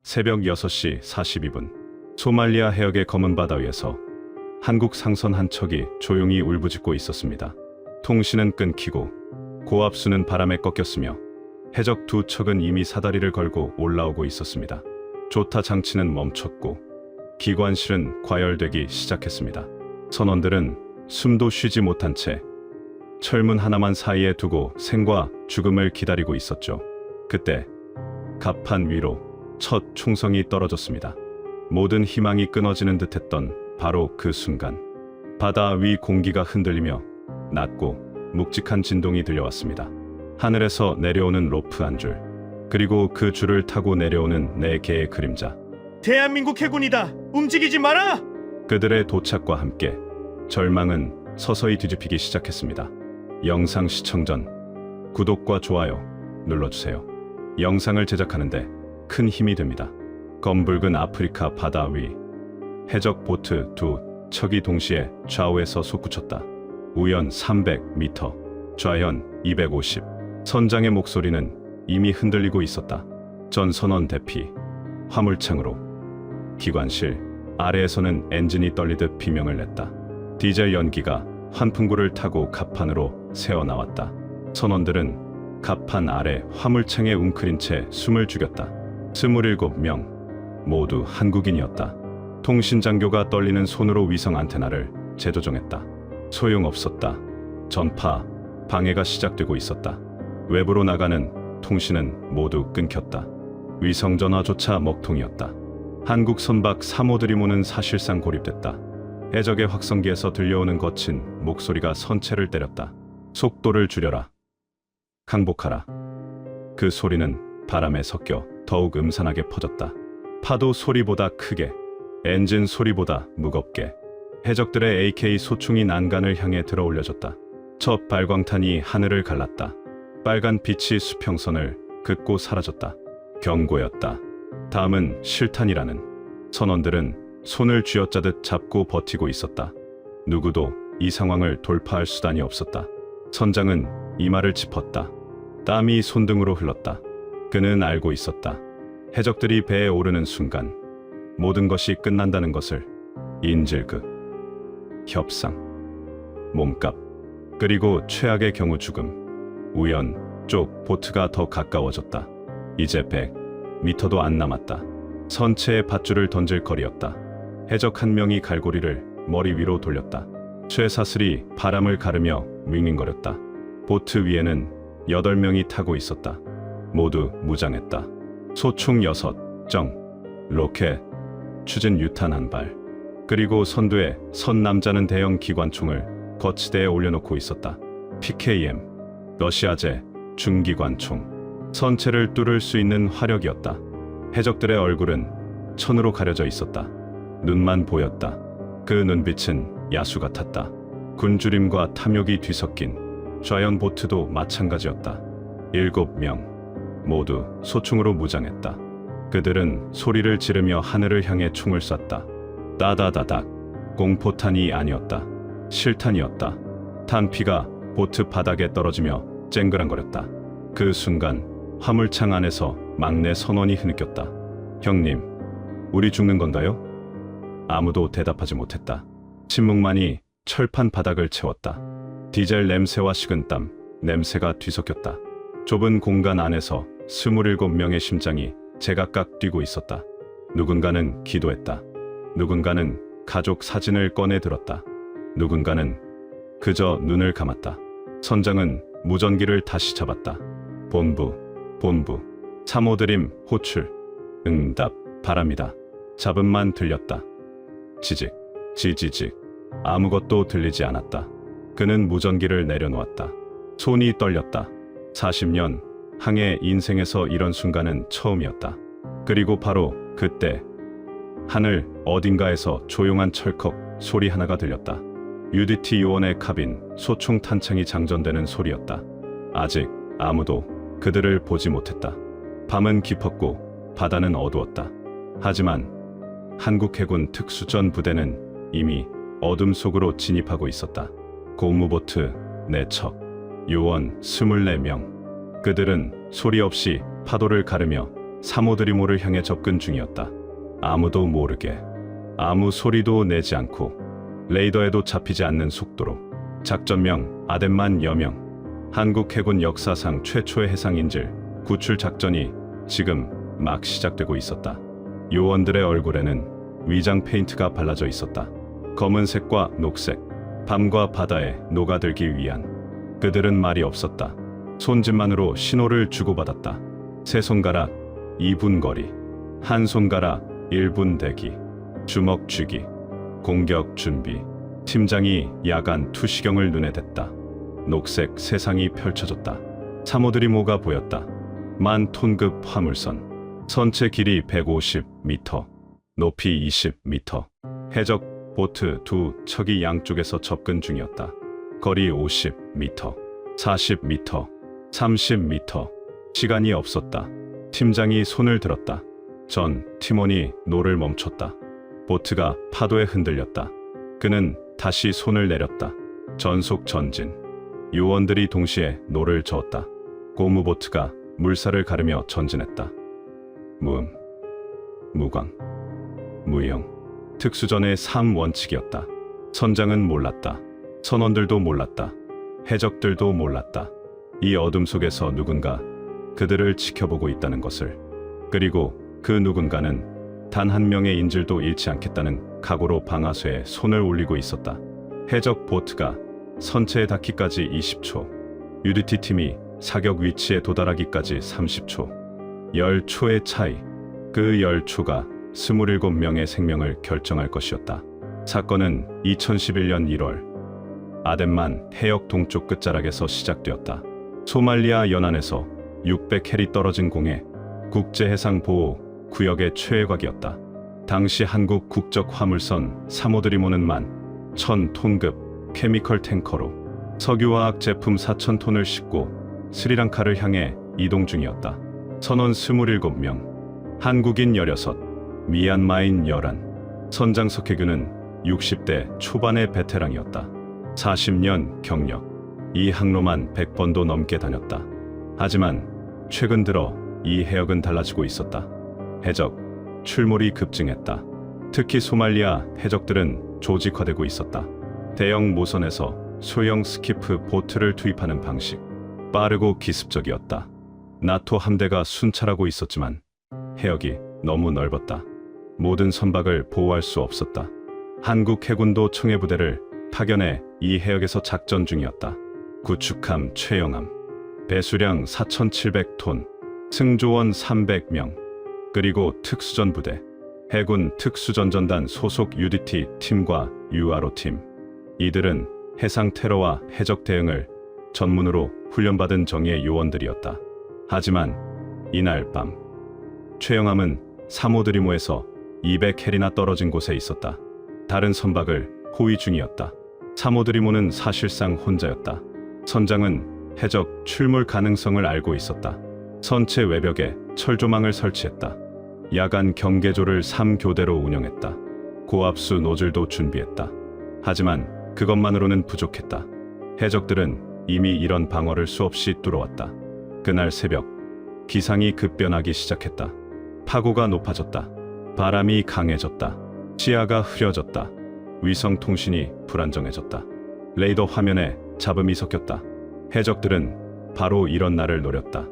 새벽 6시 42분 소말리아 해역의 검은 바다 위에서 한국 상선 한 척이 조용히 울부짖고 있었습니다. 통신은 끊기고 고압수는 바람에 꺾였으며 해적 두 척은 이미 사다리를 걸고 올라오고 있었습니다. 조타 장치는 멈췄고 기관실은 과열되기 시작했습니다. 선원들은 숨도 쉬지 못한 채 철문 하나만 사이에 두고 생과 죽음을 기다리고 있었죠. 그때 갑판 위로 첫 총성이 떨어졌습니다. 모든 희망이 끊어지는 듯했던 바로 그 순간 바다 위 공기가 흔들리며 낮고 묵직한 진동이 들려왔습니다. 하늘에서 내려오는 로프 한 줄, 그리고 그 줄을 타고 내려오는 네 개의 그림자. 대한민국 해군이다. 움직이지 마라. 그들의 도착과 함께 절망은 서서히 뒤집히기 시작했습니다. 영상 시청 전 구독과 좋아요 눌러주세요. 영상을 제작하는데 큰 힘이 됩니다. 검붉은 아프리카 바다 위 해적 보트 두 척이 동시에 좌우에서 솟구쳤다. 우연 300m, 좌현 250. 선장의 목소리는 이미 흔들리고 있었다. 전 선원 대피, 화물창으로. 기관실 아래에서는 엔진이 떨리듯 비명을 냈다. 디젤 연기가 환풍구를 타고 갑판으로 새어나왔다. 선원들은 갑판 아래 화물창에 웅크린 채 숨을 죽였다. 27명 모두 한국인이었다. 통신장교가 떨리는 손으로 위성 안테나를 재조정했다. 소용없었다. 전파 방해가 시작되고 있었다. 외부로 나가는 통신은 모두 끊겼다. 위성전화조차 먹통이었다. 한국 선박 3호들이 모는 사실상 고립됐다. 해적의 확성기에서 들려오는 거친 목소리가 선체를 때렸다. 속도를 줄여라. 항복하라. 그 소리는 바람에 섞여 더욱 음산하게 퍼졌다. 파도 소리보다 크게, 엔진 소리보다 무겁게 해적들의 AK 소총이 난간을 향해 들어 올려졌다. 첫 발광탄이 하늘을 갈랐다. 빨간 빛이 수평선을 긋고 사라졌다. 경고였다. 다음은 실탄이라는. 선원들은 손을 쥐어짜듯 잡고 버티고 있었다. 누구도 이 상황을 돌파할 수단이 없었다. 선장은 이마를 짚었다. 땀이 손등으로 흘렀다. 그는 알고 있었다. 해적들이 배에 오르는 순간 모든 것이 끝난다는 것을. 인질극, 협상, 몸값, 그리고 최악의 경우 죽음. 우연 쪽 보트가 더 가까워졌다. 이제 100m도 안 남았다. 선체에 밧줄을 던질 거리였다. 해적 한 명이 갈고리를 머리 위로 돌렸다. 쇠사슬이 바람을 가르며 윙윙거렸다. 보트 위에는 8명이 타고 있었다. 모두 무장했다. 소총 6, 정, 로켓, 추진 유탄 한 발. 그리고 선두에 선 남자는 대형 기관총을 거치대에 올려놓고 있었다. PKM, 러시아제 중기관총. 선체를 뚫을 수 있는 화력이었다. 해적들의 얼굴은 천으로 가려져 있었다. 눈만 보였다. 그 눈빛은 야수 같았다. 굶주림과 탐욕이 뒤섞인. 좌연 보트도 마찬가지였다. 7명 모두 소총으로 무장했다. 그들은 소리를 지르며 하늘을 향해 총을 쐈다. 따다다닥. 공포탄이 아니었다. 실탄이었다. 탄피가 보트 바닥에 떨어지며 쨍그랑거렸다. 그 순간 화물창 안에서 막내 선원이 흐느꼈다. 형님, 우리 죽는 건가요? 아무도 대답하지 못했다. 침묵만이 철판 바닥을 채웠다. 디젤 냄새와 식은땀, 냄새가 뒤섞였다. 좁은 공간 안에서 27명의 심장이 제각각 뛰고 있었다. 누군가는 기도했다. 누군가는 가족 사진을 꺼내 들었다. 누군가는 그저 눈을 감았다. 선장은 무전기를 다시 잡았다. 본부, 3호 드림 호출, 응답, 바랍니다. 잡음만 들렸다. 지직, 지지직. 아무것도 들리지 않았다. 그는 무전기를 내려놓았다. 손이 떨렸다. 40년 항해 인생에서 이런 순간은 처음이었다. 그리고 바로 그때 하늘 어딘가에서 조용한 철컥 소리 하나가 들렸다. UDT 요원의 카빈 소총 탄창이 장전되는 소리였다. 아직 아무도 그들을 보지 못했다. 밤은 깊었고 바다는 어두웠다. 하지만 한국 해군 특수전 부대는 이미 어둠 속으로 진입하고 있었다. 고무보트 4척, 요원 24명. 그들은 소리 없이 파도를 가르며 3호드리모를 향해 접근 중이었다. 아무도 모르게, 아무 소리도 내지 않고, 레이더에도 잡히지 않는 속도로. 작전명 아덴만 여명. 한국 해군 역사상 최초의 해상인질 구출 작전이 지금 막 시작되고 있었다. 요원들의 얼굴에는 위장 페인트가 발라져 있었다. 검은색과 녹색, 밤과 바다에 녹아들기 위한. 그들은 말이 없었다. 손짓만으로 신호를 주고받았다. 세 손가락 2분 거리, 한 손가락 1분 대기, 주먹 쥐기, 공격 준비. 팀장이 야간 투시경을 눈에 댔다. 녹색 세상이 펼쳐졌다. 3호드리모가 보였다. 10,000톤급 화물선. 선체 길이 150m, 높이 20m. 해적 보트 두 척이 양쪽에서 접근 중이었다. 거리 50m, 40m, 30m. 시간이 없었다. 팀장이 손을 들었다. 전 팀원이 노를 멈췄다. 보트가 파도에 흔들렸다. 그는 다시 손을 내렸다. 전속 전진. 요원들이 동시에 노를 저었다. 고무보트가 물살을 가르며 전진했다. 무음, 무광, 무용. 특수전의 3원칙이었다. 선장은 몰랐다. 선원들도 몰랐다. 해적들도 몰랐다. 이 어둠 속에서 누군가 그들을 지켜보고 있다는 것을. 그리고 그 누군가는 단 한 명의 인질도 잃지 않겠다는 각오로 방아쇠에 손을 올리고 있었다. 해적 보트가 선체에 닿기까지 20초, UDT 팀이 사격 위치에 도달하기까지 30초. 10초의 차이. 그 10초가 27명의 생명을 결정할 것이었다. 사건은 2011년 1월 아덴만 해역 동쪽 끝자락에서 시작되었다. 소말리아 연안에서 600캐리 떨어진 공해, 국제해상보호 구역의 최외곽이었다. 당시 한국 국적 화물선 3호드리모는 11,000톤급 케미컬 탱커로 석유화학 제품 4,000톤을 싣고 스리랑카를 향해 이동 중이었다. 선원 27명, 한국인 16, 미얀마인 11. 선장 석혜균은 60대 초반의 베테랑이었다. 40년 경력, 이 항로만 100번도 넘게 다녔다. 하지만 최근 들어 이 해역은 달라지고 있었다. 해적 출몰이 급증했다. 특히 소말리아 해적들은 조직화되고 있었다. 대형 모선에서 소형 스키프 보트를 투입하는 방식. 빠르고 기습적이었다. 나토 함대가 순찰하고 있었지만 해역이 너무 넓었다. 모든 선박을 보호할 수 없었다. 한국 해군도 청해부대를 파견해 이 해역에서 작전 중이었다. 구축함 최영함, 배수량 4,700톤, 승조원 300명, 그리고 특수전 부대, 해군 특수전전단 소속 UDT 팀과 URO 팀. 이들은 해상 테러와 해적 대응을 전문으로 훈련받은 정예 요원들이었다. 하지만 이날 밤 최영함은 3호드리모에서 200캐리나 떨어진 곳에 있었다. 다른 선박을 호위 중이었다. 3호드리모는 사실상 혼자였다. 선장은 해적 출몰 가능성을 알고 있었다. 선체 외벽에 철조망을 설치했다. 야간 경계조를 3교대로 운영했다. 고압수 노즐도 준비했다. 하지만 그것만으로는 부족했다. 해적들은 이미 이런 방어를 수없이 뚫어왔다. 그날 새벽 기상이 급변하기 시작했다. 파고가 높아졌다. 바람이 강해졌다. 시야가 흐려졌다. 위성통신이 불안정해졌다. 레이더 화면에 잡음이 섞였다. 해적들은 바로 이런 날을 노렸다.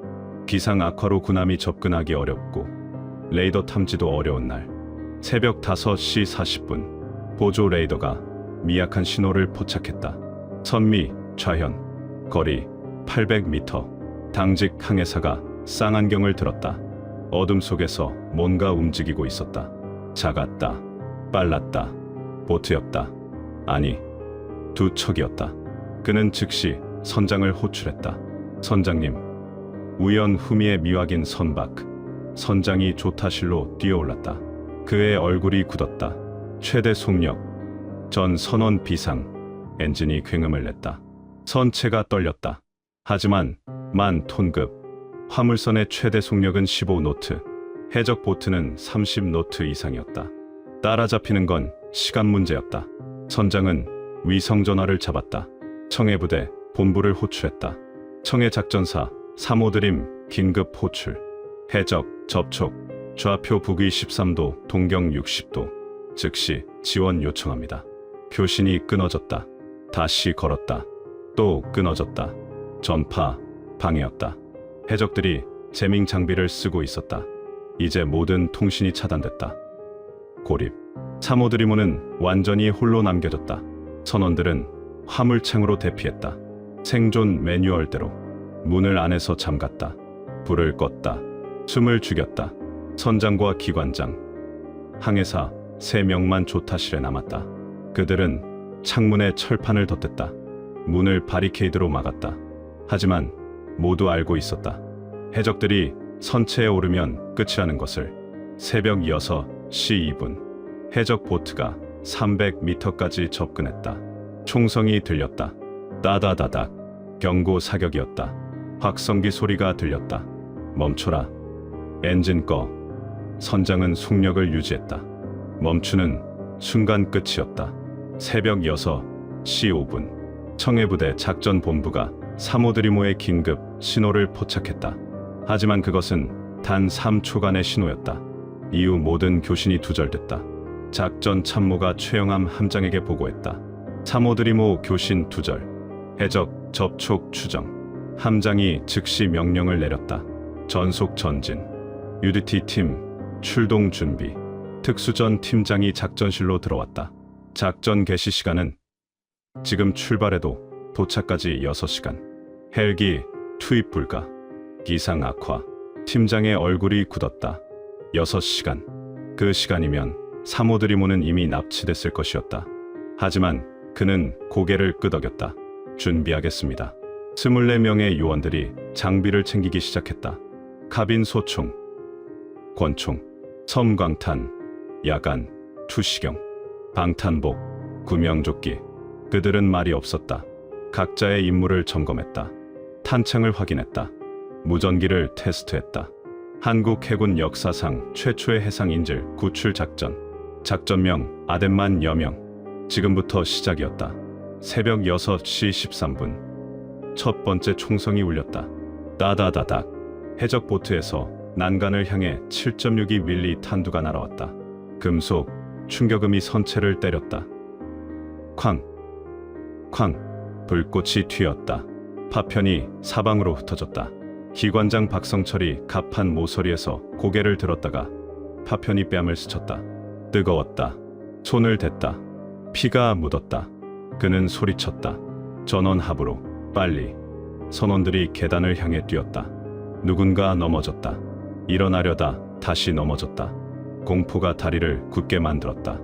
기상 악화로 군함이 접근하기 어렵고 레이더 탐지도 어려운 날. 새벽 5시 40분 보조 레이더가 미약한 신호를 포착했다. 선미, 좌현, 거리 800m. 당직 항해사가 쌍안경을 들었다. 어둠 속에서 뭔가 움직이고 있었다. 작았다. 빨랐다. 보트였다. 아니, 두 척이었다. 그는 즉시 선장을 호출했다. 선장님, 우연 후미의 미확인 선박. 선장이 조타실로 뛰어올랐다. 그의 얼굴이 굳었다. 최대 속력. 전 선원 비상. 엔진이 굉음을 냈다. 선체가 떨렸다. 하지만 10,000톤급 화물선의 최대 속력은 15노트, 해적 보트는 30노트 이상이었다. 따라잡히는 건 시간 문제였다. 선장은 위성전화를 잡았다. 청해부대 본부를 호출했다. 청해 작전사 3호드림 긴급 호출. 해적, 접촉, 좌표 북위 13도, 동경 60도. 즉시 지원 요청합니다. 교신이 끊어졌다. 다시 걸었다. 또 끊어졌다. 전파, 방해였다. 해적들이 재밍 장비를 쓰고 있었다. 이제 모든 통신이 차단됐다. 고립. 참호드리모는 완전히 홀로 남겨졌다. 선원들은 화물창으로 대피했다. 생존 매뉴얼대로 문을 안에서 잠갔다. 불을 껐다. 숨을 죽였다. 선장과 기관장, 항해사 3명만 조타실에 남았다. 그들은 창문에 철판을 덧댔다. 문을 바리케이드로 막았다. 하지만 모두 알고 있었다. 해적들이 선체에 오르면 끝이라는 것을. 새벽 6시 2분 해적 보트가 300m까지 접근했다. 총성이 들렸다. 따다다닥 경고 사격이었다. 확성기 소리가 들렸다. 멈춰라. 엔진 꺼. 선장은 속력을 유지했다. 멈추는 순간 끝이었다. 새벽 6시 5분 청해부대 작전본부가 사모드리모의 긴급 신호를 포착했다. 하지만 그것은 단 3초간의 신호였다. 이후 모든 교신이 두절됐다. 작전 참모가 최영함 함장에게 보고했다. 사모드리모 교신 두절. 해적 접촉 추정. 함장이 즉시 명령을 내렸다. 전속 전진. UDT 팀 출동 준비. 특수전 팀장이 작전실로 들어왔다. 작전 개시 시간은 지금 출발해도 도착까지 6시간. 헬기 투입 불가. 기상 악화. 팀장의 얼굴이 굳었다. 6시간. 그 시간이면 사모드리모는 이미 납치됐을 것이었다. 하지만 그는 고개를 끄덕였다. 준비하겠습니다. 24명의 요원들이 장비를 챙기기 시작했다. 카빈 소총, 권총, 섬광탄, 야간, 투시경, 방탄복, 구명조끼. 그들은 말이 없었다. 각자의 임무를 점검했다. 탄창을 확인했다. 무전기를 테스트했다. 한국 해군 역사상 최초의 해상 인질 구출 작전. 작전명 아덴만 여명. 지금부터 시작이었다. 새벽 6시 13분 첫 번째 총성이 울렸다. 따다다닥. 해적 보트에서 난간을 향해 7.62mm 탄두가 날아왔다. 금속 충격음이 선체를 때렸다. 쾅, 쾅. 불꽃이 튀었다. 파편이 사방으로 흩어졌다. 기관장 박성철이 갑판 모서리에서 고개를 들었다가 파편이 뺨을 스쳤다. 뜨거웠다. 손을 댔다. 피가 묻었다. 그는 소리쳤다. 전원합으로 빨리. 선원들이 계단을 향해 뛰었다. 누군가 넘어졌다. 일어나려다 다시 넘어졌다. 공포가 다리를 굳게 만들었다.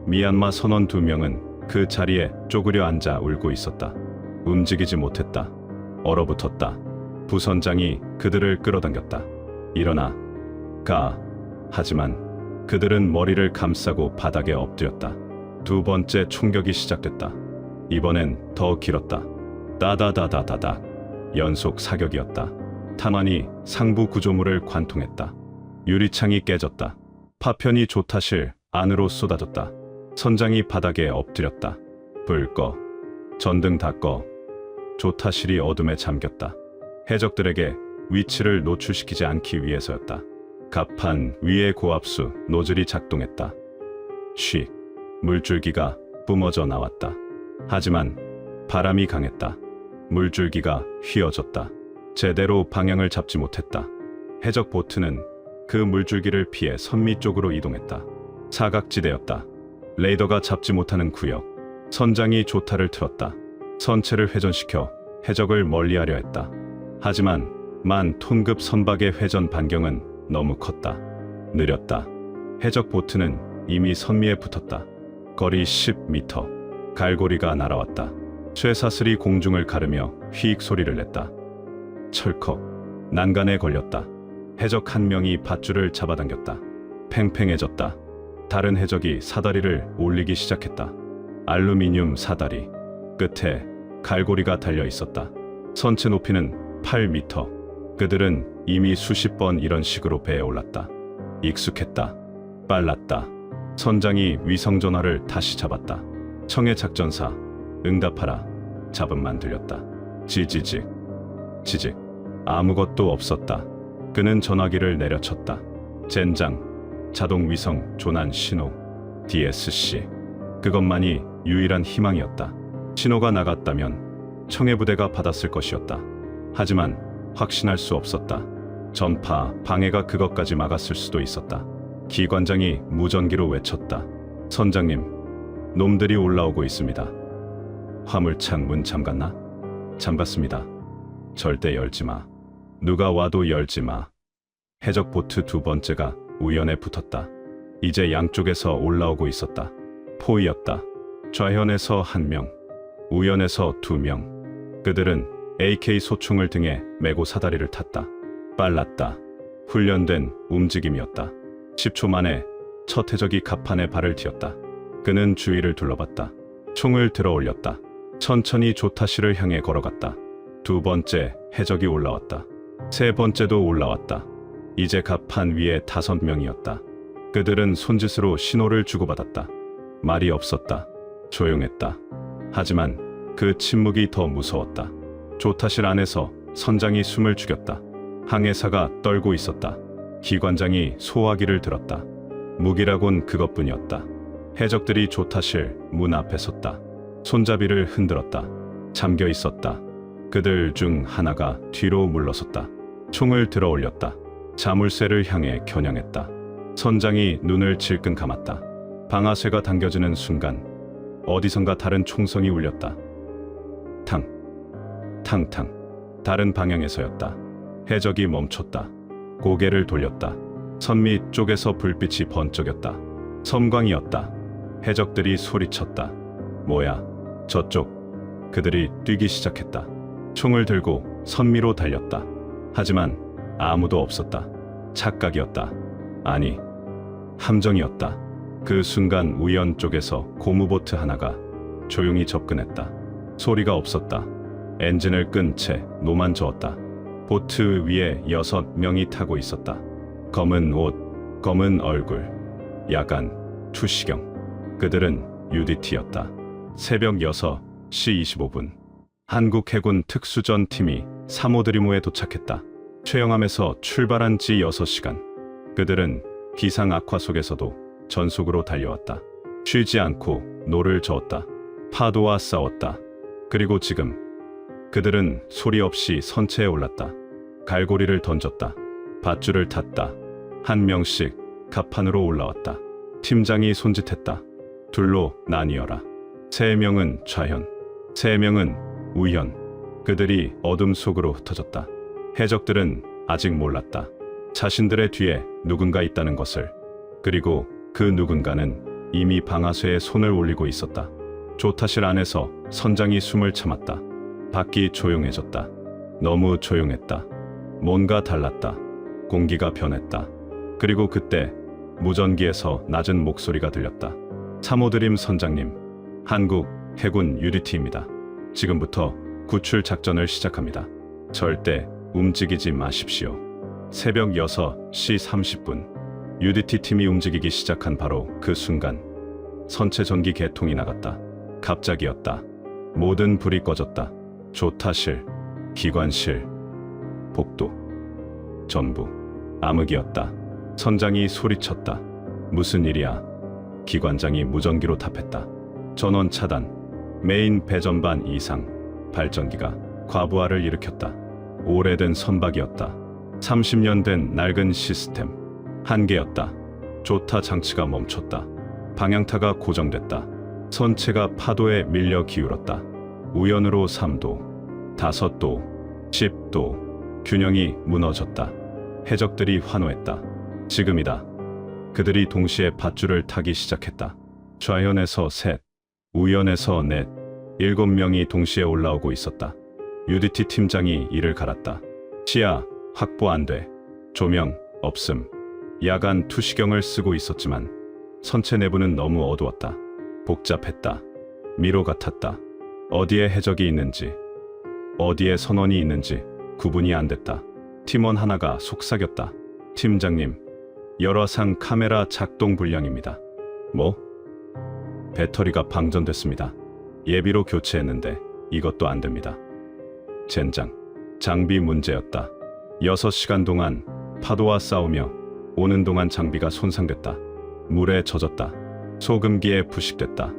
미얀마 선원 2명은 그 자리에 쪼그려 앉아 울고 있었다. 움직이지 못했다. 얼어붙었다. 부선장이 그들을 끌어당겼다. 일어나. 가. 하지만 그들은 머리를 감싸고 바닥에 엎드렸다. 두 번째 총격이 시작됐다. 이번엔 더 길었다. 따다다다다닥. 연속 사격이었다. 탄환이 상부 구조물을 관통했다. 유리창이 깨졌다. 파편이 조타실 안으로 쏟아졌다. 선장이 바닥에 엎드렸다. 불 꺼. 전등 다 꺼. 조타실이 어둠에 잠겼다. 해적들에게 위치를 노출시키지 않기 위해서였다. 갑판 위의 고압수 노즐이 작동했다. 쉿. 물줄기가 뿜어져 나왔다. 하지만 바람이 강했다. 물줄기가 휘어졌다. 제대로 방향을 잡지 못했다. 해적 보트는 그 물줄기를 피해 선미 쪽으로 이동했다. 사각지대였다. 레이더가 잡지 못하는 구역. 선장이 조타를 틀었다. 선체를 회전시켜 해적을 멀리하려 했다. 하지만 만 톤급 선박의 회전 반경은 너무 컸다. 느렸다. 해적 보트는 이미 선미에 붙었다. 거리 10m. 갈고리가 날아왔다. 쇠사슬이 공중을 가르며 휘익 소리를 냈다. 철컥. 난간에 걸렸다. 해적 한 명이 밧줄을 잡아당겼다. 팽팽해졌다. 다른 해적이 사다리를 올리기 시작했다. 알루미늄 사다리. 끝에 갈고리가 달려 있었다. 선체 높이는 8m. 그들은 이미 수십 번 이런 식으로 배에 올랐다. 익숙했다. 빨랐다. 선장이 위성전화를 다시 잡았다. 청해 작전사. 응답하라. 잡음만 들렸다. 지지직. 지직. 아무것도 없었다. 그는 전화기를 내려쳤다. 젠장, 자동 위성 조난 신호, DSC. 그것만이 유일한 희망이었다. 신호가 나갔다면 청해부대가 받았을 것이었다. 하지만 확신할 수 없었다. 전파 방해가 그것까지 막았을 수도 있었다. 기관장이 무전기로 외쳤다. 선장님, 놈들이 올라오고 있습니다. 화물창 문 잠갔나? 잠갔습니다. 절대 열지 마. 누가 와도 열지 마. 해적 보트 두 번째가 우연에 붙었다. 이제 양쪽에서 올라오고 있었다. 포위였다. 좌현에서 한 명, 우연에서 두 명. 그들은 AK 소총을 등에 메고 사다리를 탔다. 빨랐다. 훈련된 움직임이었다. 10초 만에 첫 해적이 갑판에 발을 튀었다. 그는 주위를 둘러봤다. 총을 들어 올렸다. 천천히 조타시를 향해 걸어갔다. 두 번째 해적이 올라왔다. 세 번째도 올라왔다. 이제 갑판 위에 5명이었다. 그들은 손짓으로 신호를 주고받았다. 말이 없었다. 조용했다. 하지만 그 침묵이 더 무서웠다. 조타실 안에서 선장이 숨을 죽였다. 항해사가 떨고 있었다. 기관장이 소화기를 들었다. 무기라곤 그것뿐이었다. 해적들이 조타실 문 앞에 섰다. 손잡이를 흔들었다. 잠겨 있었다. 그들 중 하나가 뒤로 물러섰다. 총을 들어 올렸다. 자물쇠를 향해 겨냥했다. 선장이 눈을 질끈 감았다. 방아쇠가 당겨지는 순간 어디선가 다른 총성이 울렸다. 탕, 탕탕. 다른 방향에서였다. 해적이 멈췄다. 고개를 돌렸다. 선 밑 쪽에서 불빛이 번쩍였다. 섬광이었다. 해적들이 소리쳤다. 뭐야, 저쪽. 그들이 뛰기 시작했다. 총을 들고 선미로 달렸다. 하지만 아무도 없었다. 착각이었다. 아니, 함정이었다. 그 순간 우연 쪽에서 고무보트 하나가 조용히 접근했다. 소리가 없었다. 엔진을 끈 채 노만 저었다. 보트 위에 6명이 타고 있었다. 검은 옷, 검은 얼굴, 야간, 투시경. 그들은 UDT였다. 새벽 6시 25분. 한국 해군 특수전 팀이 사모드리모에 도착했다. 최영함에서 출발한 지 6시간. 그들은 기상 악화 속에서도 전속으로 달려왔다. 쉬지 않고 노를 저었다. 파도와 싸웠다. 그리고 지금 그들은 소리 없이 선체에 올랐다. 갈고리를 던졌다. 밧줄을 탔다. 한 명씩 갑판으로 올라왔다. 팀장이 손짓했다. 둘로 나뉘어라. 3명은 좌현, 3명은 우현. 그들이 어둠 속으로 흩어졌다. 해적들은 아직 몰랐다. 자신들의 뒤에 누군가 있다는 것을. 그리고 그 누군가는 이미 방아쇠에 손을 올리고 있었다. 조타실 안에서 선장이 숨을 참았다. 밖이 조용해졌다. 너무 조용했다. 뭔가 달랐다. 공기가 변했다. 그리고 그때 무전기에서 낮은 목소리가 들렸다. 사모드림 선장님, 한국 해군 UDT입니다. 지금부터 구출 작전을 시작합니다. 절대 움직이지 마십시오. 새벽 6시 30분. UDT 팀이 움직이기 시작한 바로 그 순간 선체 전기 개통이 나갔다. 갑자기였다. 모든 불이 꺼졌다. 조타실, 기관실, 복도, 전부 암흑이었다. 선장이 소리쳤다. 무슨 일이야? 기관장이 무전기로 답했다. 전원 차단, 메인 배전반 이상, 발전기가 과부하를 일으켰다. 오래된 선박이었다. 30년 된 낡은 시스템, 한계였다. 조타 장치가 멈췄다. 방향타가 고정됐다. 선체가 파도에 밀려 기울었다. 우연으로 3도, 5도, 10도. 균형이 무너졌다. 해적들이 환호했다. 지금이다. 그들이 동시에 밧줄을 타기 시작했다. 좌현에서 셋, 우연에서 넷, 7명이 동시에 올라오고 있었다. UDT 팀장이 이를 갈았다. 시야 확보 안 돼. 조명 없음. 야간 투시경을 쓰고 있었지만 선체 내부는 너무 어두웠다. 복잡했다. 미로 같았다. 어디에 해적이 있는지, 어디에 선원이 있는지 구분이 안 됐다. 팀원 하나가 속삭였다. 팀장님, 열화상 카메라 작동 불량입니다. 뭐? 배터리가 방전됐습니다. 예비로 교체했는데 이것도 안 됩니다. 젠장, 장비 문제였다. 6시간 동안 파도와 싸우며 오는 동안 장비가 손상됐다. 물에 젖었다. 소금기에 부식됐다.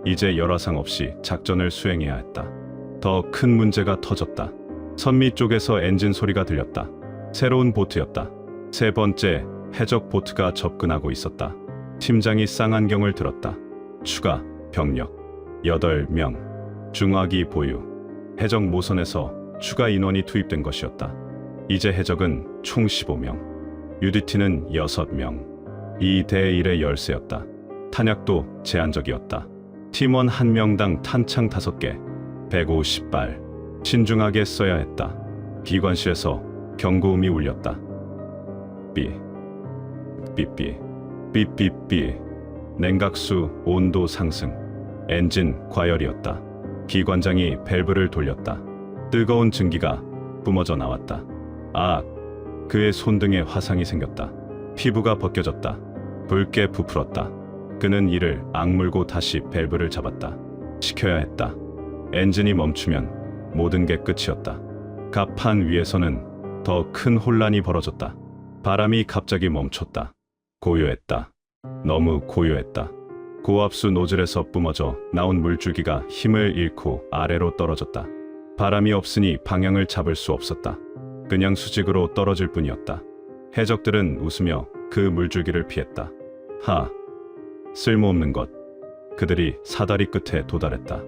이제 열화상 없이 작전을 수행해야 했다. 더 큰 문제가 터졌다. 선미 쪽에서 엔진 소리가 들렸다. 새로운 보트였다. 세 번째 해적 보트가 접근하고 있었다. 팀장이 쌍안경을 들었다. 추가 병력 8명. 중화기 보유. 해적 모선에서 추가 인원이 투입된 것이었다. 이제 해적은 총 15명. UDT는 6명. 2대1의 열세였다. 탄약도 제한적이었다. 팀원 1명당 탄창 5개, 150발. 신중하게 써야 했다. 기관실에서 경고음이 울렸다. 삐, 삐삐, 삐삐삐. 냉각수 온도 상승. 엔진 과열이었다. 기관장이 밸브를 돌렸다. 뜨거운 증기가 뿜어져 나왔다. 아, 그의 손등에 화상이 생겼다. 피부가 벗겨졌다. 붉게 부풀었다. 그는 이를 악물고 다시 밸브를 잡았다. 시켜야 했다. 엔진이 멈추면 모든 게 끝이었다. 갑판 위에서는 더 큰 혼란이 벌어졌다. 바람이 갑자기 멈췄다. 고요했다. 너무 고요했다. 고압수 노즐에서 뿜어져 나온 물줄기가 힘을 잃고 아래로 떨어졌다. 바람이 없으니 방향을 잡을 수 없었다. 그냥 수직으로 떨어질 뿐이었다. 해적들은 웃으며 그 물줄기를 피했다. 하, 쓸모없는 것. 그들이 사다리 끝에 도달했다.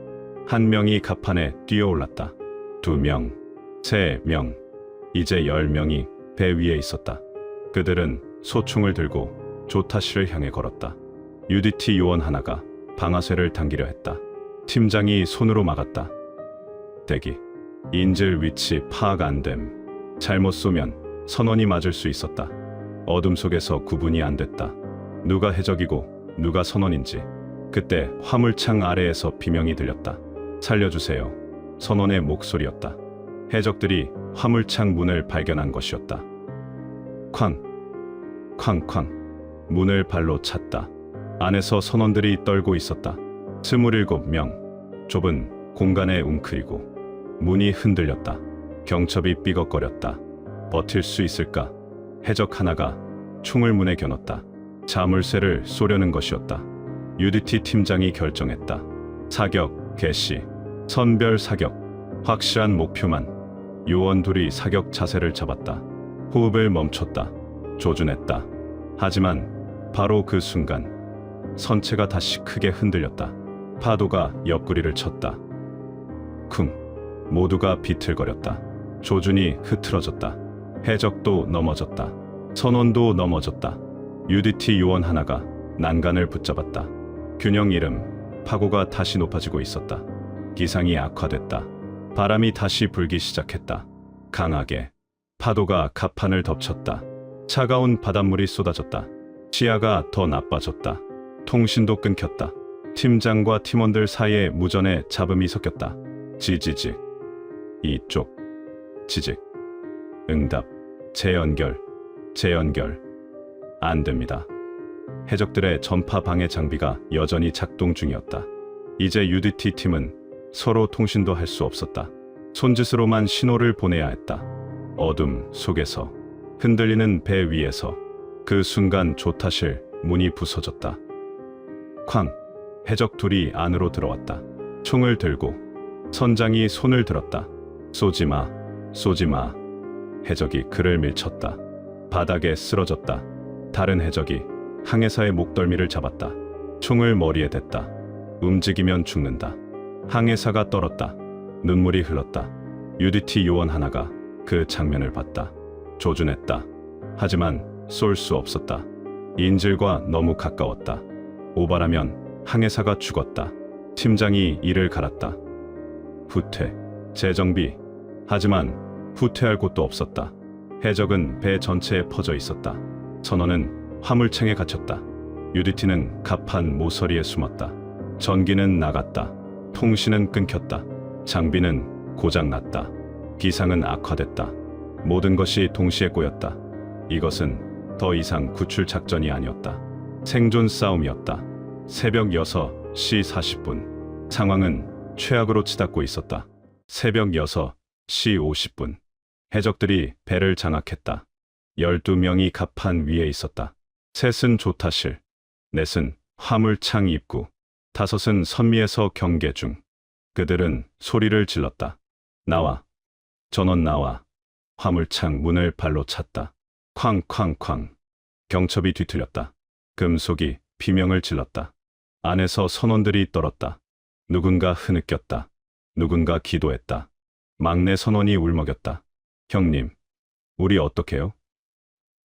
한 명이 갑판에 뛰어올랐다. 2명, 3명, 이제 10명이 배 위에 있었다. 그들은 소총을 들고 조타시를 향해 걸었다. UDT 요원 하나가 방아쇠를 당기려 했다. 팀장이 손으로 막았다. 대기. 인질 위치 파악 안 됨. 잘못 쏘면 선원이 맞을 수 있었다. 어둠 속에서 구분이 안 됐다. 누가 해적이고 누가 선원인지. 그때 화물창 아래에서 비명이 들렸다. 살려주세요. 선원의 목소리였다. 해적들이 화물창 문을 발견한 것이었다. 쾅, 쾅쾅. 문을 발로 찼다. 안에서 선원들이 떨고 있었다. 27명. 좁은 공간에 웅크리고 문이 흔들렸다. 경첩이 삐걱거렸다. 버틸 수 있을까? 해적 하나가 총을 문에 겨눴다. 자물쇠를 쏘려는 것이었다. UDT 팀장이 결정했다. 사격 개시. 선별 사격. 확실한 목표만. 요원 둘이 사격 자세를 잡았다. 호흡을 멈췄다. 조준했다. 하지만 바로 그 순간 선체가 다시 크게 흔들렸다. 파도가 옆구리를 쳤다. 쿵. 모두가 비틀거렸다. 조준이 흐트러졌다. 해적도 넘어졌다. 선원도 넘어졌다. UDT 요원 하나가 난간을 붙잡았다. 균형 잃음. 파고가 다시 높아지고 있었다. 기상이 악화됐다. 바람이 다시 불기 시작했다. 강하게. 파도가 갑판을 덮쳤다. 차가운 바닷물이 쏟아졌다. 시야가 더 나빠졌다. 통신도 끊겼다. 팀장과 팀원들 사이에 무전에 잡음이 섞였다. 지지직. 이쪽. 지직. 응답. 재연결. 재연결. 안 됩니다. 해적들의 전파 방해 장비가 여전히 작동 중이었다. 이제 UDT 팀은 서로 통신도 할 수 없었다. 손짓으로만 신호를 보내야 했다. 어둠 속에서, 흔들리는 배 위에서. 그 순간 조타실 문이 부서졌다. 쾅. 해적 둘이 안으로 들어왔다. 총을 들고. 선장이 손을 들었다. 쏘지마, 쏘지마. 해적이 그를 밀쳤다. 바닥에 쓰러졌다. 다른 해적이 항해사의 목덜미를 잡았다. 총을 머리에 댔다. 움직이면 죽는다. 항해사가 떨었다. 눈물이 흘렀다. UDT 요원 하나가 그 장면을 봤다. 조준했다. 하지만 쏠 수 없었다. 인질과 너무 가까웠다. 오바라면 항해사가 죽었다. 팀장이 이를 갈았다. 후퇴, 재정비. 하지만 후퇴할 곳도 없었다. 해적은 배 전체에 퍼져 있었다. 선원은 화물창에 갇혔다. UDT는 갑판 모서리에 숨었다. 전기는 나갔다. 통신은 끊겼다. 장비는 고장났다. 기상은 악화됐다. 모든 것이 동시에 꼬였다. 이것은 더 이상 구출 작전이 아니었다. 생존 싸움이었다. 새벽 6시 40분. 상황은 최악으로 치닫고 있었다. 새벽 6시 50분. 해적들이 배를 장악했다. 12명이 갑판 위에 있었다. 셋은 조타실, 넷은 화물창 입구, 다섯은 선미에서 경계 중. 그들은 소리를 질렀다. 나와. 전원 나와. 화물창 문을 발로 찼다. 쾅쾅쾅. 경첩이 뒤틀렸다. 금속이 비명을 질렀다. 안에서 선원들이 떨었다. 누군가 흐느꼈다. 누군가 기도했다. 막내 선원이 울먹였다. 형님, 우리 어떡해요?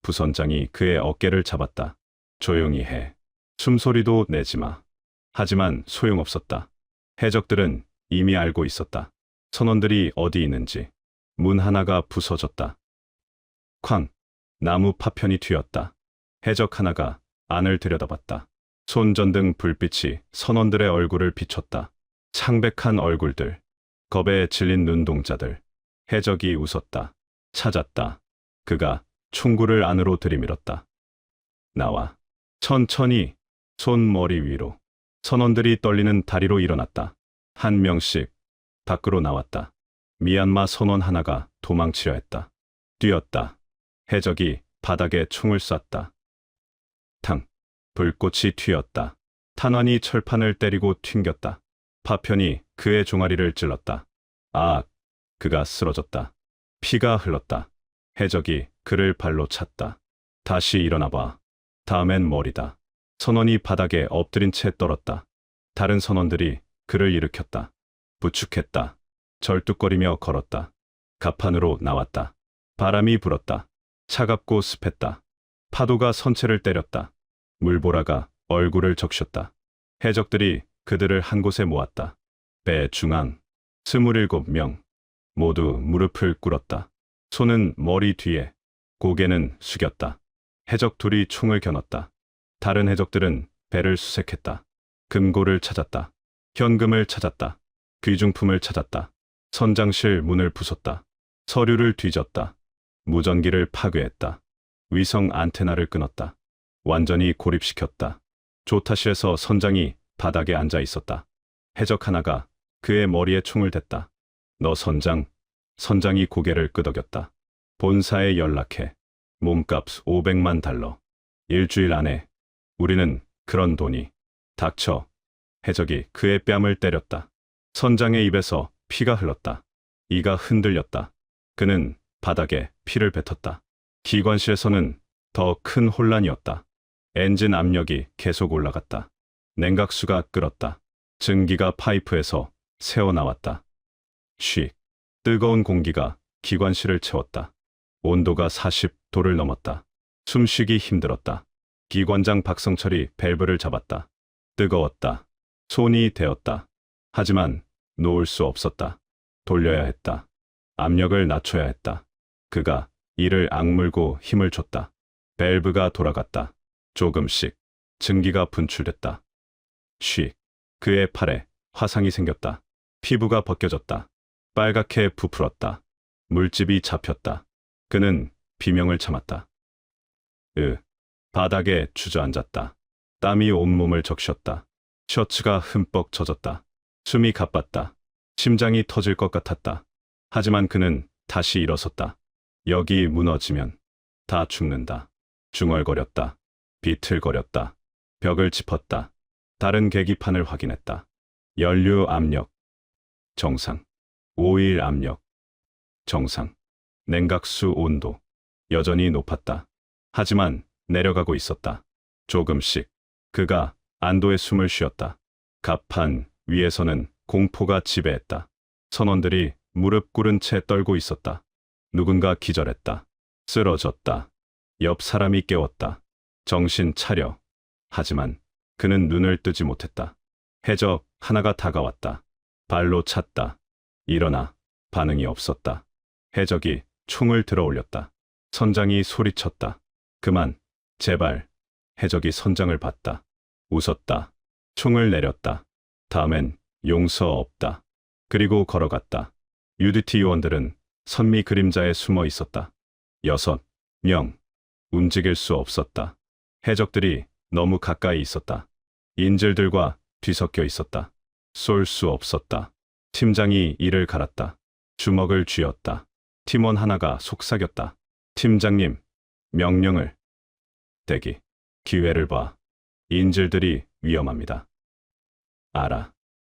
부선장이 그의 어깨를 잡았다. 조용히 해. 숨소리도 내지 마. 하지만 소용없었다. 해적들은 이미 알고 있었다. 선원들이 어디 있는지. 문 하나가 부서졌다. 쾅! 나무 파편이 튀었다. 해적 하나가 안을 들여다봤다. 손전등 불빛이 선원들의 얼굴을 비췄다. 창백한 얼굴들, 겁에 질린 눈동자들. 해적이 웃었다. 찾았다. 그가 총구를 안으로 들이밀었다. 나와. 천천히 손머리 위로. 선원들이 떨리는 다리로 일어났다. 한 명씩 밖으로 나왔다. 미얀마 선원 하나가 도망치려 했다. 뛰었다. 해적이 바닥에 총을 쐈다. 탕. 불꽃이 튀었다. 탄환이 철판을 때리고 튕겼다. 파편이 그의 종아리를 찔렀다. 아! 그가 쓰러졌다. 피가 흘렀다. 해적이 그를 발로 찼다. 다시 일어나봐. 다음엔 머리다. 선원이 바닥에 엎드린 채 떨었다. 다른 선원들이 그를 일으켰다. 부축했다. 절뚝거리며 걸었다. 갑판으로 나왔다. 바람이 불었다. 차갑고 습했다. 파도가 선체를 때렸다. 물보라가 얼굴을 적셨다. 해적들이 그들을 한 곳에 모았다. 배 중앙 27명. 모두 무릎을 꿇었다. 손은 머리 뒤에, 고개는 숙였다. 해적 둘이 총을 겨눴다. 다른 해적들은 배를 수색했다. 금고를 찾았다. 현금을 찾았다. 귀중품을 찾았다. 선장실 문을 부쉈다. 서류를 뒤졌다. 무전기를 파괴했다. 위성 안테나를 끊었다. 완전히 고립시켰다. 조타실에서 선장이 바닥에 앉아 있었다. 해적 하나가 그의 머리에 총을 댔다. 너 선장. 선장이 고개를 끄덕였다. 본사에 연락해. 몸값 500만 달러. 일주일 안에. 우리는 그런 돈이. 닥쳐. 해적이 그의 뺨을 때렸다. 선장의 입에서 피가 흘렀다. 이가 흔들렸다. 그는 바닥에 피를 뱉었다. 기관실에서는 더 큰 혼란이었다. 엔진 압력이 계속 올라갔다. 냉각수가 끓었다. 증기가 파이프에서 새어나왔다. 쉬. 뜨거운 공기가 기관실을 채웠다. 온도가 40도를 넘었다. 숨쉬기 힘들었다. 기관장 박성철이 밸브를 잡았다. 뜨거웠다. 손이 데었다. 하지만 놓을 수 없었다. 돌려야 했다. 압력을 낮춰야 했다. 그가 이를 악물고 힘을 줬다. 밸브가 돌아갔다. 조금씩 증기가 분출됐다. 쉬. 그의 팔에 화상이 생겼다. 피부가 벗겨졌다. 빨갛게 부풀었다. 물집이 잡혔다. 그는 비명을 참았다. 바닥에 주저앉았다. 땀이 온몸을 적셨다. 셔츠가 흠뻑 젖었다. 숨이 가빴다. 심장이 터질 것 같았다. 하지만 그는 다시 일어섰다. 여기 무너지면 다 죽는다. 중얼거렸다. 비틀거렸다. 벽을 짚었다. 다른 계기판을 확인했다. 연료 압력. 정상. 오일 압력. 정상. 냉각수 온도. 여전히 높았다. 하지만 내려가고 있었다. 조금씩. 그가 안도의 숨을 쉬었다. 갑판 위에서는 공포가 지배했다. 선원들이 무릎 꿇은 채 떨고 있었다. 누군가 기절했다. 쓰러졌다. 옆 사람이 깨웠다. 정신 차려. 하지만 그는 눈을 뜨지 못했다. 해적 하나가 다가왔다. 발로 찼다. 일어나. 반응이 없었다. 해적이 총을 들어 올렸다. 선장이 소리쳤다. 그만. 제발. 해적이 선장을 봤다. 웃었다. 총을 내렸다. 다음엔 용서 없다. 그리고 걸어갔다. UDT 요원들은 선미 그림자에 숨어 있었다. 6명. 움직일 수 없었다. 해적들이 너무 가까이 있었다. 인질들과 뒤섞여 있었다. 쏠 수 없었다. 팀장이 이를 갈았다. 주먹을 쥐었다. 팀원 하나가 속삭였다. 팀장님, 명령을. 대기. 기회를 봐. 인질들이 위험합니다. 알아.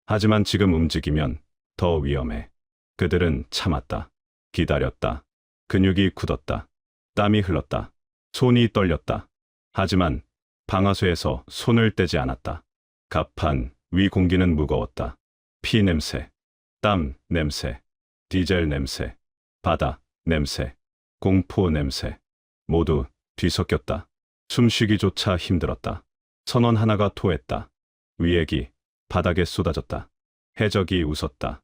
하지만 지금 움직이면 더 위험해. 그들은 참았다. 기다렸다. 근육이 굳었다. 땀이 흘렀다. 손이 떨렸다. 하지만 방아쇠에서 손을 떼지 않았다. 갑판 위 공기는 무거웠다. 피 냄새, 땀 냄새, 디젤 냄새, 바다 냄새, 공포 냄새. 모두 뒤섞였다. 숨쉬기조차 힘들었다. 선원 하나가 토했다. 위액이 바닥에 쏟아졌다. 해적이 웃었다.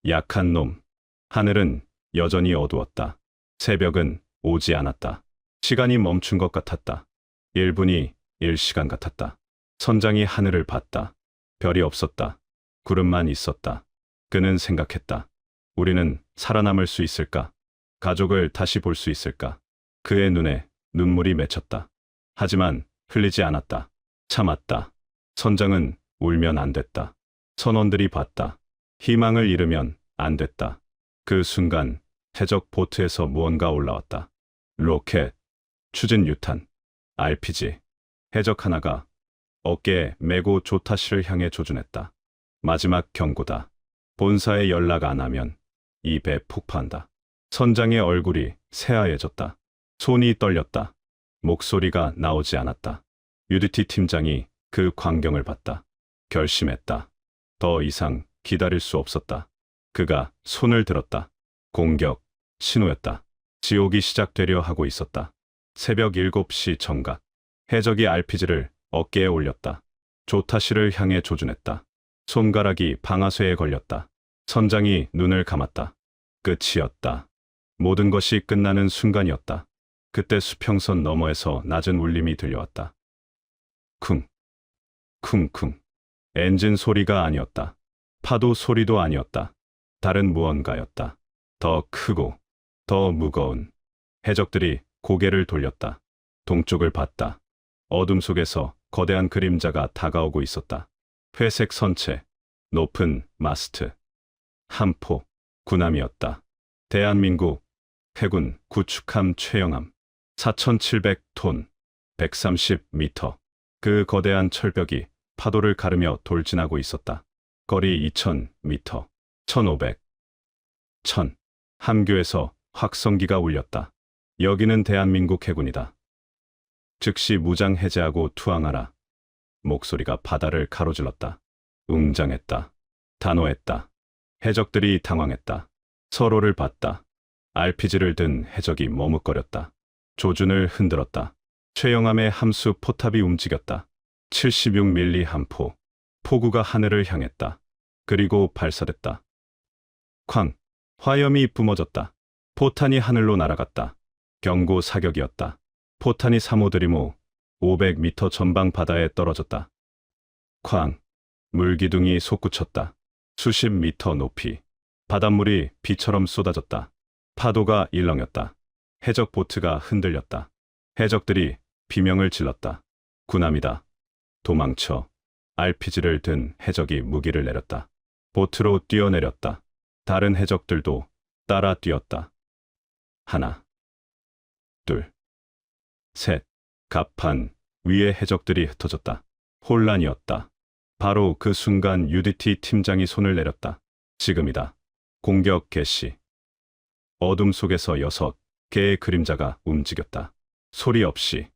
약한 놈. 하늘은 여전히 어두웠다. 새벽은 오지 않았다. 시간이 멈춘 것 같았다. 1분이 1시간 같았다. 선장이 하늘을 봤다. 별이 없었다. 구름만 있었다. 그는 생각했다. 우리는 살아남을 수 있을까? 가족을 다시 볼 수 있을까? 그의 눈에 눈물이 맺혔다. 하지만 흘리지 않았다. 참았다. 선장은 울면 안 됐다. 선원들이 봤다. 희망을 잃으면 안 됐다. 그 순간 해적 보트에서 무언가 올라왔다. 로켓, 추진 유탄, RPG. 해적 하나가 어깨에 메고 조타시를 향해 조준했다. 마지막 경고다. 본사에 연락 안 하면 이 배 폭파한다. 선장의 얼굴이 새하얘졌다. 손이 떨렸다. 목소리가 나오지 않았다. UDT 팀장이 그 광경을 봤다. 결심했다. 더 이상 기다릴 수 없었다. 그가 손을 들었다. 공격, 신호였다. 지옥이 시작되려 하고 있었다. 새벽 7시 정각. 해적이 RPG를 어깨에 올렸다. 조타시를 향해 조준했다. 손가락이 방아쇠에 걸렸다. 선장이 눈을 감았다. 끝이었다. 모든 것이 끝나는 순간이었다. 그때 수평선 너머에서 낮은 울림이 들려왔다. 쿵, 쿵쿵. 엔진 소리가 아니었다. 파도 소리도 아니었다. 다른 무언가였다. 더 크고 더 무거운. 해적들이 고개를 돌렸다. 동쪽을 봤다. 어둠 속에서 거대한 그림자가 다가오고 있었다. 회색 선체, 높은 마스트. 함포, 군함이었다. 대한민국 해군 구축함 최영함. 4,700톤, 130m. 그 거대한 철벽이 파도를 가르며 돌진하고 있었다. 거리 2,000m, 1,500, 1,000. 함교에서 확성기가 울렸다. 여기는 대한민국 해군이다. 즉시 무장 해제하고 투항하라. 목소리가 바다를 가로질렀다. 웅장했다. 단호했다. 해적들이 당황했다. 서로를 봤다. RPG를 든 해적이 머뭇거렸다. 조준을 흔들었다. 최영함의 함수 포탑이 움직였다. 76mm 함포. 포구가 하늘을 향했다. 그리고 발사됐다. 쾅. 화염이 뿜어졌다. 포탄이 하늘로 날아갔다. 경고 사격이었다. 포탄이 3호 드리모 500m 전방 바다에 떨어졌다. 쾅. 물기둥이 솟구쳤다. 수십 미터 높이. 바닷물이 비처럼 쏟아졌다. 파도가 일렁였다. 해적 보트가 흔들렸다. 해적들이 비명을 질렀다. 군함이다. 도망쳐. RPG를 든 해적이 무기를 내렸다. 보트로 뛰어내렸다. 다른 해적들도 따라 뛰었다. 하나, 둘, 셋. 갑판 위에 해적들이 흩어졌다. 혼란이었다. 바로 그 순간 UDT 팀장이 손을 내렸다. 지금이다. 공격 개시. 어둠 속에서 6개의 그림자가 움직였다. 소리 없이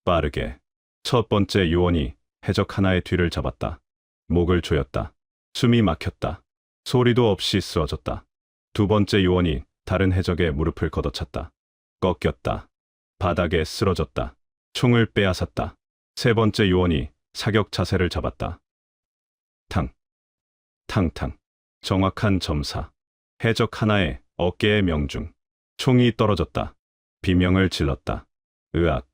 빠르게. 첫 번째 요원이 해적 하나의 뒤를 잡았다. 목을 조였다. 숨이 막혔다. 소리도 없이 쓰러졌다. 두 번째 요원이 다른 해적의 무릎을 걷어찼다. 꺾였다. 바닥에 쓰러졌다. 총을 빼앗았다. 세 번째 요원이 사격 자세를 잡았다. 탕, 탕탕. 정확한 점사. 해적 하나의 어깨에 명중. 총이 떨어졌다. 비명을 질렀다. 으악.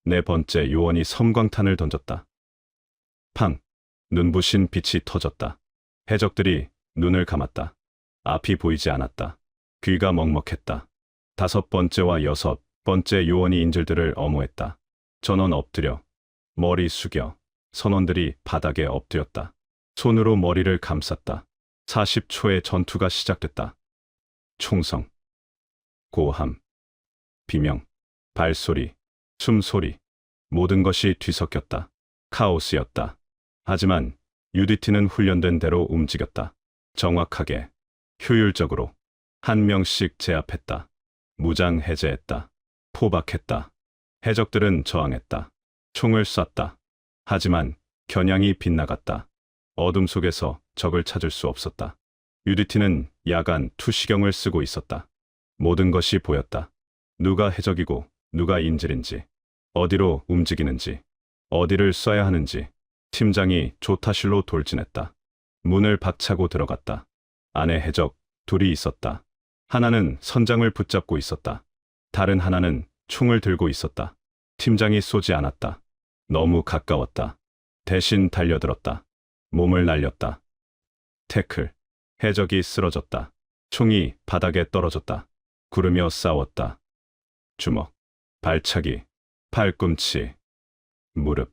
네 번째 요원이 섬광탄을 던졌다. 팡. 눈부신 빛이 터졌다. 해적들이 눈을 감았다. 앞이 보이지 않았다. 귀가 먹먹했다. 다섯 번째와 여섯 번째 요원이 인질들을 엄호했다. 전원 엎드려. 머리 숙여. 선원들이 바닥에 엎드렸다. 손으로 머리를 감쌌다. 40초의 전투가 시작됐다. 총성. 고함. 비명. 발소리. 숨소리, 모든 것이 뒤섞였다. 카오스였다. 하지만 UDT는 훈련된 대로 움직였다. 정확하게, 효율적으로, 한 명씩 제압했다. 무장 해제했다. 포박했다. 해적들은 저항했다. 총을 쐈다. 하지만 겨냥이 빗나갔다. 어둠 속에서 적을 찾을 수 없었다. UDT는 야간 투시경을 쓰고 있었다. 모든 것이 보였다. 누가 해적이고 누가 인질인지, 어디로 움직이는지, 어디를 쏴야 하는지. 팀장이 조타실로 돌진했다. 문을 박차고 들어갔다. 안에 해적 둘이 있었다. 하나는 선장을 붙잡고 있었다. 다른 하나는 총을 들고 있었다. 팀장이 쏘지 않았다. 너무 가까웠다. 대신 달려들었다. 몸을 날렸다. 태클. 해적이 쓰러졌다. 총이 바닥에 떨어졌다. 구르며 싸웠다. 주먹, 발차기, 팔꿈치, 무릎.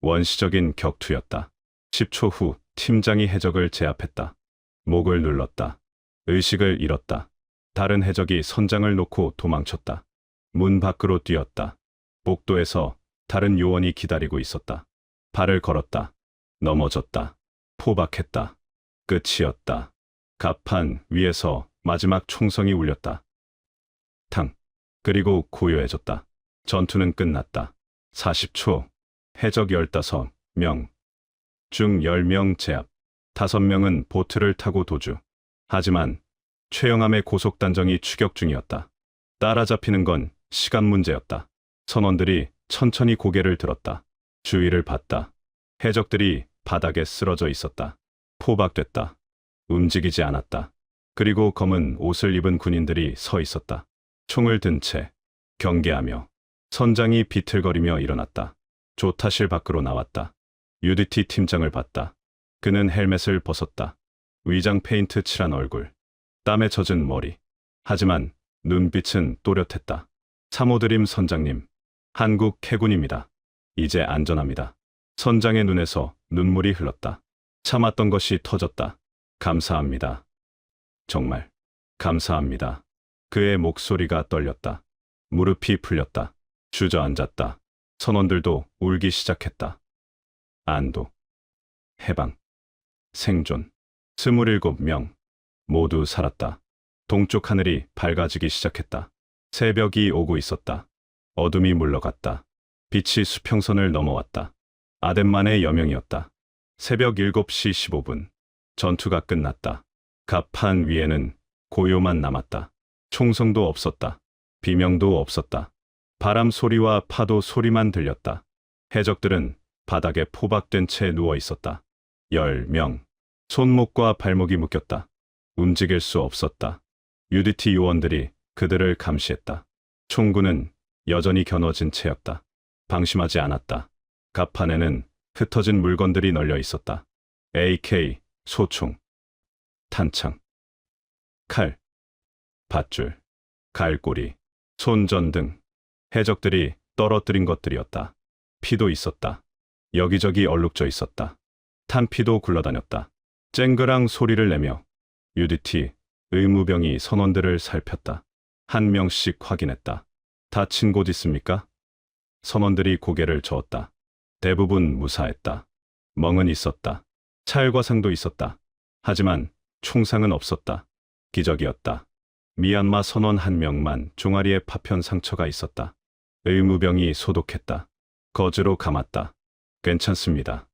원시적인 격투였다. 10초 후 팀장이 해적을 제압했다. 목을 눌렀다. 의식을 잃었다. 다른 해적이 선장을 놓고 도망쳤다. 문 밖으로 뛰었다. 복도에서 다른 요원이 기다리고 있었다. 발을 걸었다. 넘어졌다. 포박했다. 끝이었다. 갑판 위에서 마지막 총성이 울렸다. 탕. 그리고 고요해졌다. 전투는 끝났다. 40초. 해적 15명. 중 10명 제압. 5명은 보트를 타고 도주. 하지만 최영함의 고속단정이 추격 중이었다. 따라잡히는 건 시간 문제였다. 선원들이 천천히 고개를 들었다. 주위를 봤다. 해적들이 바닥에 쓰러져 있었다. 포박됐다. 움직이지 않았다. 그리고 검은 옷을 입은 군인들이 서 있었다. 총을 든 채 경계하며. 선장이 비틀거리며 일어났다. 조타실 밖으로 나왔다. UDT 팀장을 봤다. 그는 헬멧을 벗었다. 위장 페인트 칠한 얼굴, 땀에 젖은 머리. 하지만 눈빛은 또렷했다. 참호드림 선장님, 한국 해군입니다. 이제 안전합니다. 선장의 눈에서 눈물이 흘렀다. 참았던 것이 터졌다. 감사합니다. 정말 감사합니다. 그의 목소리가 떨렸다. 무릎이 풀렸다. 주저앉았다. 선원들도 울기 시작했다. 안도, 해방, 생존. 27명 모두 살았다. 동쪽 하늘이 밝아지기 시작했다. 새벽이 오고 있었다. 어둠이 물러갔다. 빛이 수평선을 넘어왔다. 아덴만의 여명이었다. 새벽 7시 15분. 전투가 끝났다. 갑판 위에는 고요만 남았다. 총성도 없었다. 비명도 없었다. 바람 소리와 파도 소리만 들렸다. 해적들은 바닥에 포박된 채 누워 있었다. 10명. 손목과 발목이 묶였다. 움직일 수 없었다. UDT 요원들이 그들을 감시했다. 총구는 여전히 겨눠진 채였다. 방심하지 않았다. 갑판에는 흩어진 물건들이 널려 있었다. AK, 소총, 탄창, 칼, 밧줄, 갈고리, 손전등. 해적들이 떨어뜨린 것들이었다. 피도 있었다. 여기저기 얼룩져 있었다. 탄피도 굴러다녔다. 쨍그랑 소리를 내며 UDT 의무병이 선원들을 살폈다. 한 명씩 확인했다. 다친 곳 있습니까? 선원들이 고개를 저었다. 대부분 무사했다. 멍은 있었다. 찰과상도 있었다. 하지만 총상은 없었다. 기적이었다. 미얀마 선원 한 명만 종아리에 파편 상처가 있었다. 의무병이 소독했다. 거즈로 감았다. 괜찮습니다.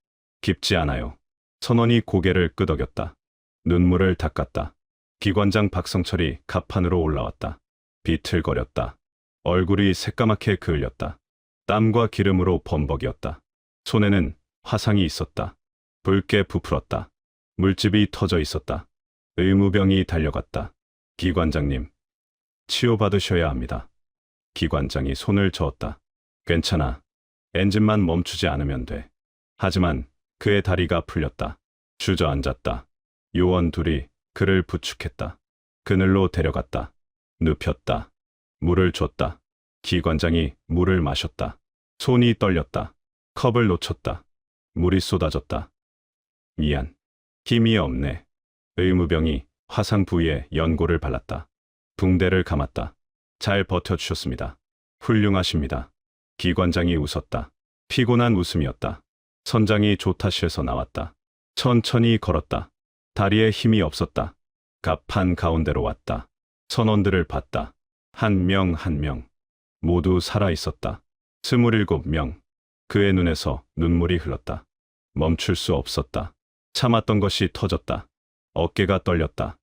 깊지 않아요. 선원이 고개를 끄덕였다. 눈물을 닦았다. 기관장 박성철이 갑판으로 올라왔다. 비틀거렸다. 얼굴이 새까맣게 그을렸다. 땀과 기름으로 범벅이었다. 손에는 화상이 있었다. 붉게 부풀었다. 물집이 터져 있었다. 의무병이 달려갔다. 기관장님, 치료받으셔야 합니다. 기관장이 손을 저었다. 괜찮아. 엔진만 멈추지 않으면 돼. 하지만 그의 다리가 풀렸다. 주저앉았다. 요원 둘이 그를 부축했다. 그늘로 데려갔다. 눕혔다. 물을 줬다. 기관장이 물을 마셨다. 손이 떨렸다. 컵을 놓쳤다. 물이 쏟아졌다. 미안. 힘이 없네. 의무병이 화상 부위에 연고를 발랐다. 붕대를 감았다. 잘 버텨주셨습니다. 훌륭하십니다. 기관장이 웃었다. 피곤한 웃음이었다. 선장이 조타실에서 나왔다. 천천히 걸었다. 다리에 힘이 없었다. 갑판 가운데로 왔다. 선원들을 봤다. 한 명 한 명 모두 살아 있었다. 27명. 그의 눈에서 눈물이 흘렀다. 멈출 수 없었다. 참았던 것이 터졌다. 어깨가 떨렸다.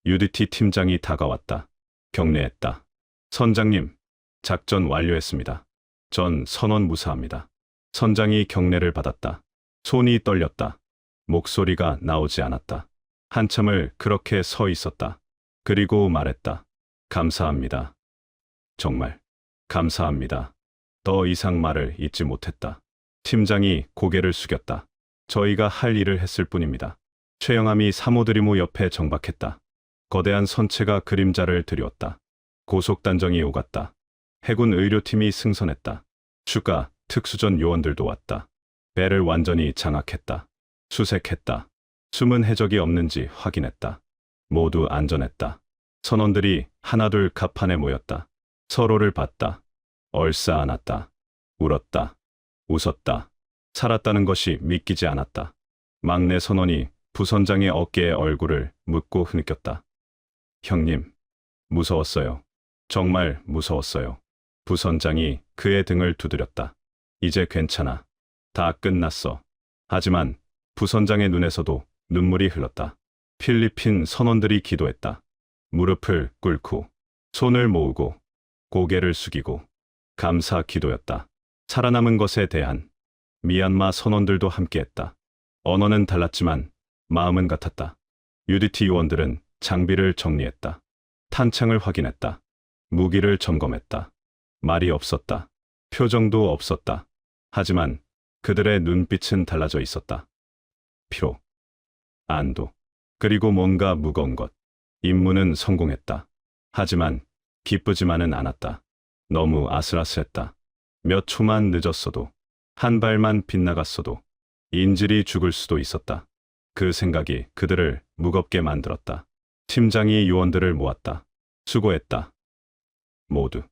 UDT 팀장이 다가왔다. 격려했다. 선장님, 작전 완료했습니다. 전 선원 무사합니다. 선장이 격려를 받았다. 손이 떨렸다. 목소리가 나오지 않았다. 한참을 그렇게 서 있었다. 그리고 말했다. 감사합니다. 정말 감사합니다. 더 이상 말을 잇지 못했다. 팀장이 고개를 숙였다. 저희가 할 일을 했을 뿐입니다. 최영함이 사모드리모 옆에 정박했다. 거대한 선체가 그림자를 드리웠다. 고속단정이 오갔다. 해군 의료팀이 승선했다. 추가 특수전 요원들도 왔다. 배를 완전히 장악했다. 수색했다. 숨은 해적이 없는지 확인했다. 모두 안전했다. 선원들이 하나둘 갑판에 모였다. 서로를 봤다. 얼싸안았다. 울었다. 웃었다. 살았다는 것이 믿기지 않았다. 막내 선원이 부선장의 어깨에 얼굴을 묻고 흐느꼈다. 형님, 무서웠어요. 정말 무서웠어요. 부선장이 그의 등을 두드렸다. 이제 괜찮아. 다 끝났어. 하지만 부선장의 눈에서도 눈물이 흘렀다. 필리핀 선원들이 기도했다. 무릎을 꿇고 손을 모으고 고개를 숙이고 감사 기도였다. 살아남은 것에 대한 미얀마 선원들도 함께했다. 언어는 달랐지만 마음은 같았다. UDT 요원들은 장비를 정리했다. 탄창을 확인했다. 무기를 점검했다. 말이 없었다. 표정도 없었다. 하지만 그들의 눈빛은 달라져 있었다. 피로, 안도, 그리고 뭔가 무거운 것. 임무는 성공했다. 하지만 기쁘지만은 않았다. 너무 아슬아슬했다. 몇 초만 늦었어도, 한 발만 빗나갔어도 인질이 죽을 수도 있었다. 그 생각이 그들을 무겁게 만들었다. 팀장이 요원들을 모았다. 수고했다. 모두.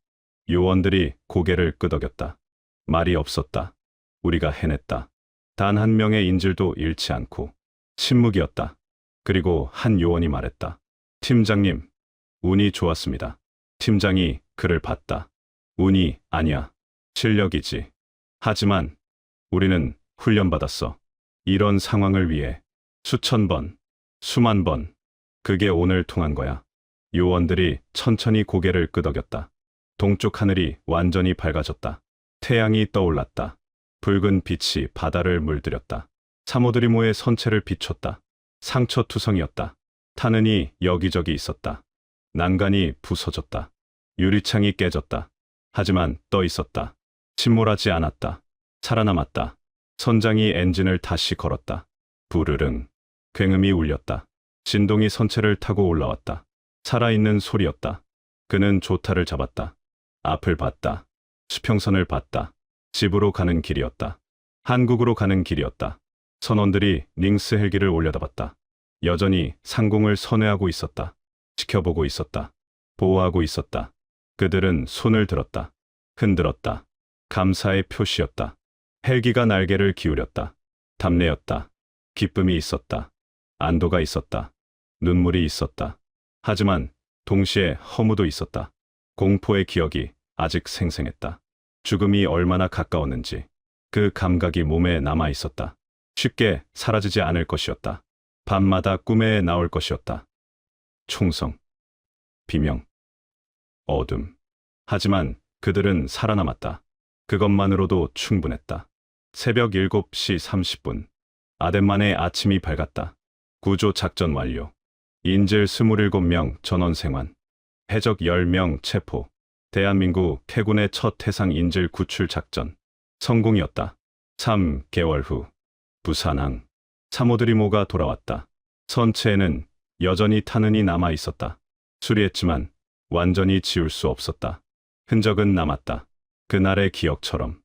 요원들이 고개를 끄덕였다. 말이 없었다. 우리가 해냈다. 단 한 명의 인질도 잃지 않고. 침묵이었다. 그리고 한 요원이 말했다. 팀장님, 운이 좋았습니다. 팀장이 그를 봤다. 운이 아니야. 실력이지. 하지만 우리는 훈련받았어. 이런 상황을 위해 수천 번, 수만 번. 그게 오늘 통한 거야. 요원들이 천천히 고개를 끄덕였다. 동쪽 하늘이 완전히 밝아졌다. 태양이 떠올랐다. 붉은 빛이 바다를 물들였다. 사모드리모의 선체를 비췄다. 상처투성이었다. 타는이 여기저기 있었다. 난간이 부서졌다. 유리창이 깨졌다. 하지만 떠 있었다. 침몰하지 않았다. 살아남았다. 선장이 엔진을 다시 걸었다. 부르릉. 굉음이 울렸다. 진동이 선체를 타고 올라왔다. 살아있는 소리였다. 그는 조타를 잡았다. 앞을 봤다. 수평선을 봤다. 집으로 가는 길이었다. 한국으로 가는 길이었다. 선원들이 링스 헬기를 올려다봤다. 여전히 상공을 선회하고 있었다. 지켜보고 있었다. 보호하고 있었다. 그들은 손을 들었다. 흔들었다. 감사의 표시였다. 헬기가 날개를 기울였다. 답례였다. 기쁨이 있었다. 안도가 있었다. 눈물이 있었다. 하지만 동시에 허무도 있었다. 공포의 기억이 아직 생생했다. 죽음이 얼마나 가까웠는지 그 감각이 몸에 남아 있었다. 쉽게 사라지지 않을 것이었다. 밤마다 꿈에 나올 것이었다. 총성, 비명, 어둠. 하지만 그들은 살아남았다. 그것만으로도 충분했다. 새벽 7시 30분. 아덴만의 아침이 밝았다. 구조 작전 완료. 인질 27명 전원 생還. 해적 10명 체포. 대한민국 해군의 첫 해상 인질 구출 작전. 성공이었다. 3개월 후. 부산항. 사모드리모가 돌아왔다. 선체에는 여전히 타는이 남아 있었다. 수리했지만 완전히 지울 수 없었다. 흔적은 남았다. 그날의 기억처럼.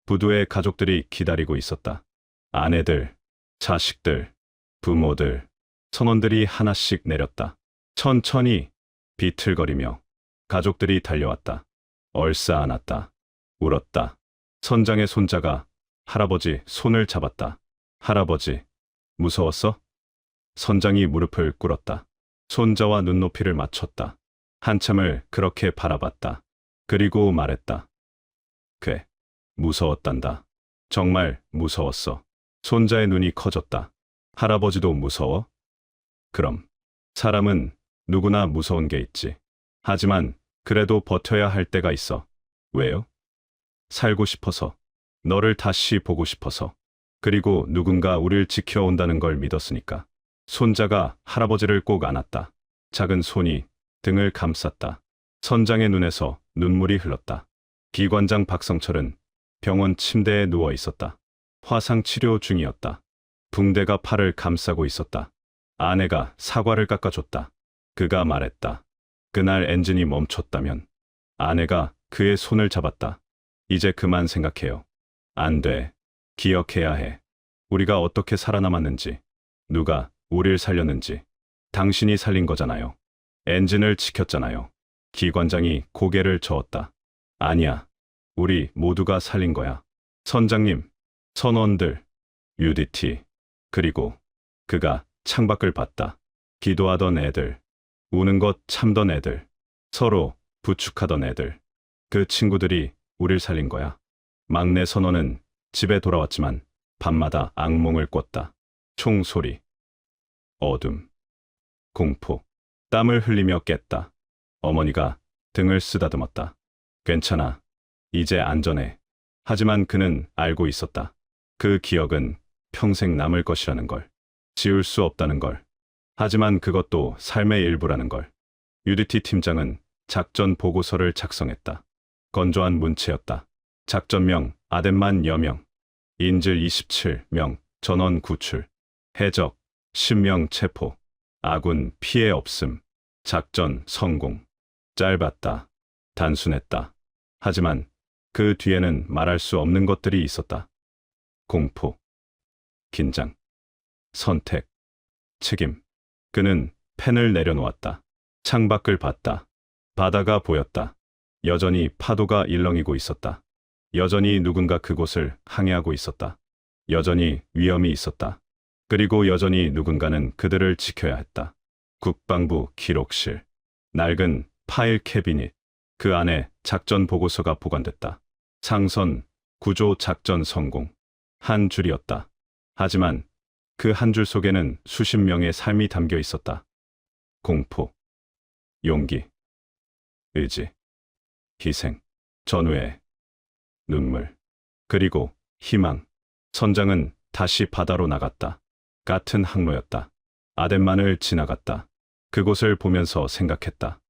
부두의 가족들이 기다리고 있었다. 아내들, 자식들, 부모들, 선원들이 하나씩 내렸다. 천천히 비틀거리며 가족들이 달려왔다. 얼싸안았다. 울었다. 선장의 손자가 할아버지 손을 잡았다. 할아버지, 무서웠어? 선장이 무릎을 꿇었다. 손자와 눈높이를 맞췄다. 한참을 그렇게 바라봤다. 그리고 말했다. 그래, 무서웠단다. 정말 무서웠어. 손자의 눈이 커졌다. 할아버지도 무서워? 그럼, 사람은 누구나 무서운 게 있지. 하지만 그래도 버텨야 할 때가 있어. 왜요? 살고 싶어서. 너를 다시 보고 싶어서. 그리고 누군가 우릴 지켜온다는 걸 믿었으니까. 손자가 할아버지를 꼭 안았다. 작은 손이 등을 감쌌다. 선장의 눈에서 눈물이 흘렀다. 기관장 박성철은 병원 침대에 누워 있었다. 화상 치료 중이었다. 붕대가 팔을 감싸고 있었다. 아내가 사과를 깎아줬다. 그가 말했다. 그날 엔진이 멈췄다면. 아내가 그의 손을 잡았다. 이제 그만 생각해요. 안 돼. 기억해야 해. 우리가 어떻게 살아남았는지, 누가 우릴 살렸는지. 당신이 살린 거잖아요. 엔진을 지켰잖아요. 기관장이 고개를 저었다. 아니야. 우리 모두가 살린 거야. 선장님, 선원들, UDT, 그리고 그가 창밖을 봤다. 기도하던 애들, 우는 것 참던 애들, 서로 부축하던 애들. 그 친구들이 우릴 살린 거야. 막내 선원은 집에 돌아왔지만 밤마다 악몽을 꿨다. 총소리, 어둠, 공포, 땀을 흘리며 깼다. 어머니가 등을 쓰다듬었다. 괜찮아. 이제 안전해. 하지만 그는 알고 있었다. 그 기억은 평생 남을 것이라는 걸. 지울 수 없다는 걸. 하지만 그것도 삶의 일부라는 걸. UDT 팀장은 작전 보고서를 작성했다. 건조한 문체였다. 작전명 아덴만 여명, 인질 27명, 전원 구출, 해적 10명 체포, 아군 피해 없음, 작전 성공. 짧았다. 단순했다. 하지만 그 뒤에는 말할 수 없는 것들이 있었다. 공포, 긴장, 선택, 책임. 그는 펜을 내려놓았다. 창밖을 봤다. 바다가 보였다. 여전히 파도가 일렁이고 있었다. 여전히 누군가 그곳을 항해하고 있었다. 여전히 위험이 있었다. 그리고 여전히 누군가는 그들을 지켜야 했다. 국방부 기록실. 낡은 파일 캐비닛. 그 안에 작전 보고서가 보관됐다. 상선, 구조 작전 성공. 한 줄이었다. 하지만 그 한 줄 속에는 수십 명의 삶이 담겨 있었다. 공포, 용기, 의지, 희생, 전후회, 눈물, 그리고 희망. 선장은 다시 바다로 나갔다. 같은 항로였다. 아덴만을 지나갔다. 그곳을 보면서 생각했다.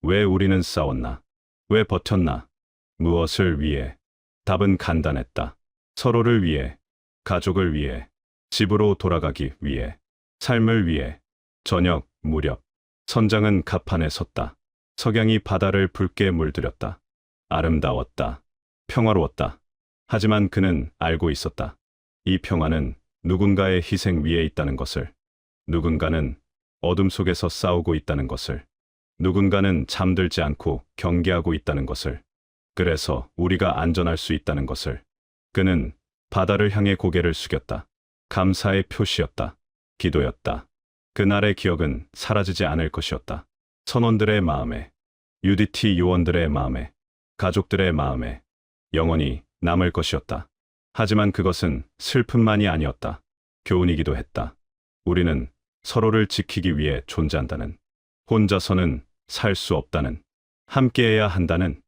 왜 우리는 싸웠나? 왜 버텼나? 무엇을 위해? 답은 간단했다. 서로를 위해, 가족을 위해, 집으로 돌아가기 위해, 삶을 위해. 저녁 무렵, 선장은 갑판에 섰다. 석양이 바다를 붉게 물들였다. 아름다웠다. 평화로웠다. 하지만 그는 알고 있었다. 이 평화는 누군가의 희생 위에 있다는 것을. 누군가는 어둠 속에서 싸우고 있다는 것을. 누군가는 잠들지 않고 경계하고 있다는 것을. 그래서 우리가 안전할 수 있다는 것을. 그는 바다를 향해 고개를 숙였다. 감사의 표시였다. 기도였다. 그날의 기억은 사라지지 않을 것이었다. 선원들의 마음에, UDT 요원들의 마음에, 가족들의 마음에 영원히 남을 것이었다. 하지만 그것은 슬픔만이 아니었다. 교훈이기도 했다. 우리는 서로를 지키기 위해 존재한다는, 혼자서는 살 수 없다는, 함께해야 한다는.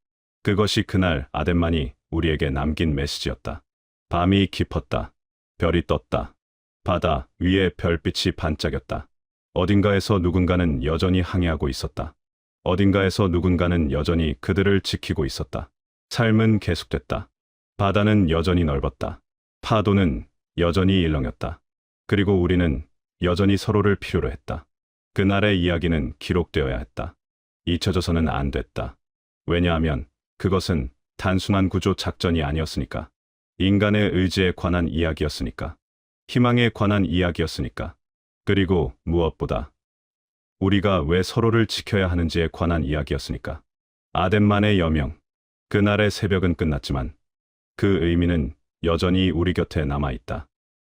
그것이 그날 아덴만이 우리에게 남긴 메시지였다. 밤이 깊었다. 별이 떴다. 바다 위에 별빛이 반짝였다. 어딘가에서 누군가는 여전히 항해하고 있었다. 어딘가에서 누군가는 여전히 그들을 지키고 있었다. 삶은 계속됐다. 바다는 여전히 넓었다. 파도는 여전히 일렁였다. 그리고 우리는 여전히 서로를 필요로 했다. 그날의 이야기는 기록되어야 했다. 잊혀져서는 안 됐다. 왜냐하면 그것은 단순한 구조 작전이 아니었으니까. 인간의 의지에 관한 이야기였으니까. 희망에 관한 이야기였으니까. 그리고 무엇보다 우리가 왜 서로를 지켜야 하는지에 관한 이야기였으니까. 아덴만의 여명. 그날의 새벽은 끝났지만 그 의미는 여전히 우리 곁에 남아 있다.